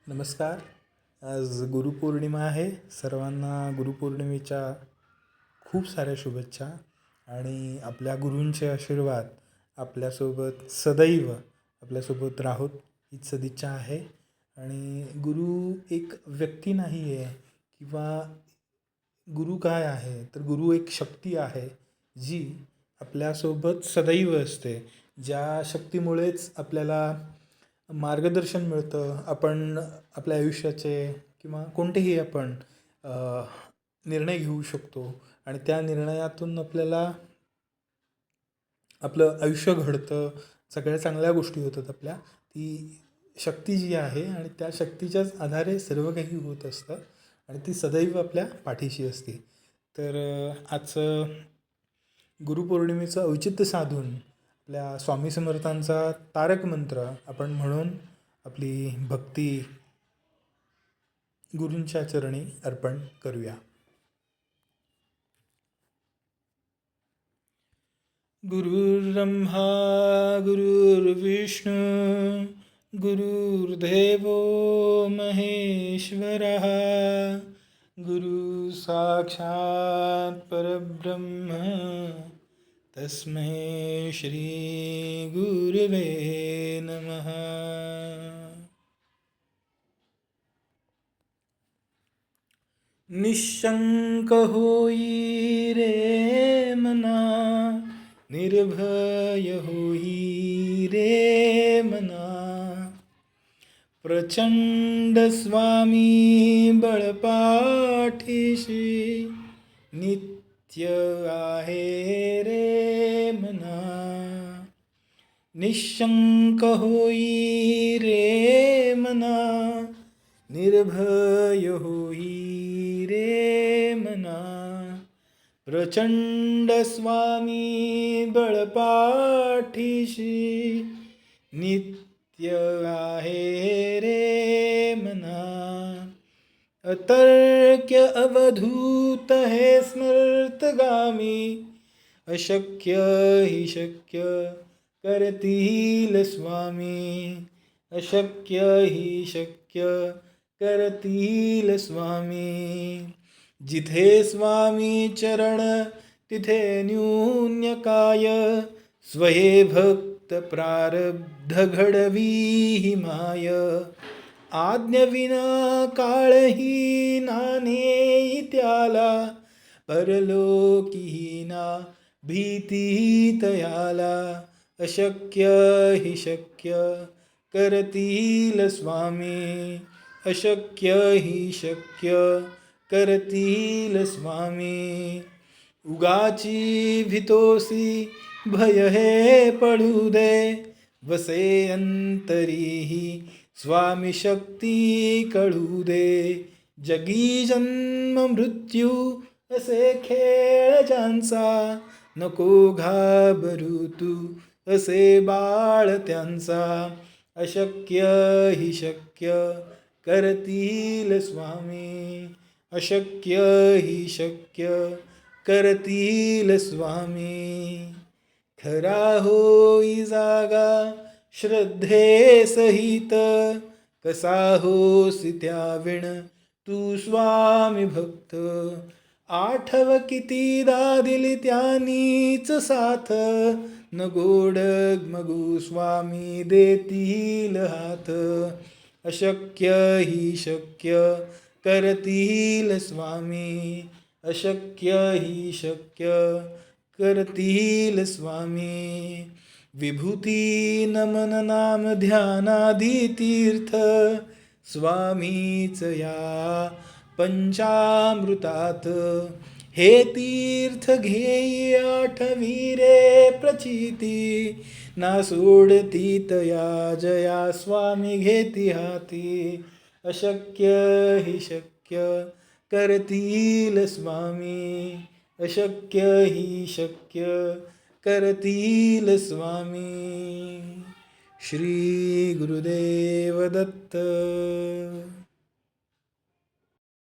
नमस्कार. आज गुरुपौर्णिमा आहे. सर्वांना गुरुपौर्णिमेच्या खूप साऱ्या शुभेच्छा आणि आपल्या गुरूंचे आशीर्वाद आपल्यासोबत सदैव आपल्यासोबत राहोत हीच सदिच्छा आहे. आणि गुरु एक व्यक्ती नाही आहे किंवा गुरु काय आहे, तर गुरु एक शक्ती आहे जी आपल्यासोबत सदैव असते. ज्या शक्तीमुळेच आपल्याला मार्गदर्शन मिळतं. आपण आपल्या आयुष्याचे किंवा कोणतेही आपण अ, निर्णय घेऊ शकतो आणि त्या निर्णयातून आपल्याला आपलं आयुष्य घडतं. सगळ्या चांगल्या गोष्टी होतात आपल्या. ती शक्ती जी आहे आणि त्या शक्तीच्याच आधारे सर्व काही होत असतं आणि ती सदैव आपल्या पाठीशी असते. तर आजचं गुरुपौर्णिमेचं औचित्य साधून आपल्या स्वामी समर्थांचा तारक मंत्र आपण म्हणून आपली भक्ती गुरूंच्या चरणी अर्पण करूया. गुरुर्ब्रह्मा गुरुर्विष्णू गुरुर्देवो महेश्वरः गुरु साक्षात् परब्रह्म तस्मै श्री गुरवे नमः. निशंक होई रे मना, निर्भय होई रे मना, प्रचंड स्वामी बळपाठीशी नित्य आहे रे मना. निशंक होई रे मना, निर्भय होई रे मना, प्रचंड स्वामी बळपाठीशी नित्य आहे रे मना. अतर्क्य अवधूत हे स्मर्तगामी, अशक्य हि शक्य करतील स्वामी, अशक्य हि शक्य करतील स्वामी. जिथे स्वामी चरण तिथे न्यून्य काय, स्वये भक्त प्रारब्ध घडवी ही माय. आज्ञविना काळही नाणे त्याला, परलोकी ना भीती तयाला. अशक्य हि शक्य करतील स्वामी, अशक्य हि शक्य करतील स्वामी. उगाची भीतोसी भय हे पडू दे, वसे अंतरीही स्वामी शक्ती कळू दे. जगी जन्म मृत्यू असे खेळ ज्यांचा, नको घाबरू तू असे बाळ त्यांचा. अशक्य हि शक्य करतील स्वामी, अशक्य हि शक्य करतील स्वामी. खरा होई जागा श्रद्धे सहित, कसा होसी त्याविण तू स्वामी भक्त. आठव कितीदा दिली त्यानीच साथ, न गोड मगू स्वामी देतील हात. अशक्य हि शक्य करतील स्वामी, अशक्य हि शक्य करतील स्वामी. विभूती नमन नाम ध्यानादी तीर्थ, स्वामीच या पंचामृतात. हे तीर्थ घेई आठवी रे प्रचिती, ना सोडती तया जया स्वामी घेती हाती. अशक्य हि शक्य करतील स्वामी, अशक्य हि शक्य करतील स्वामी. श्री गुरुदेव दत्त.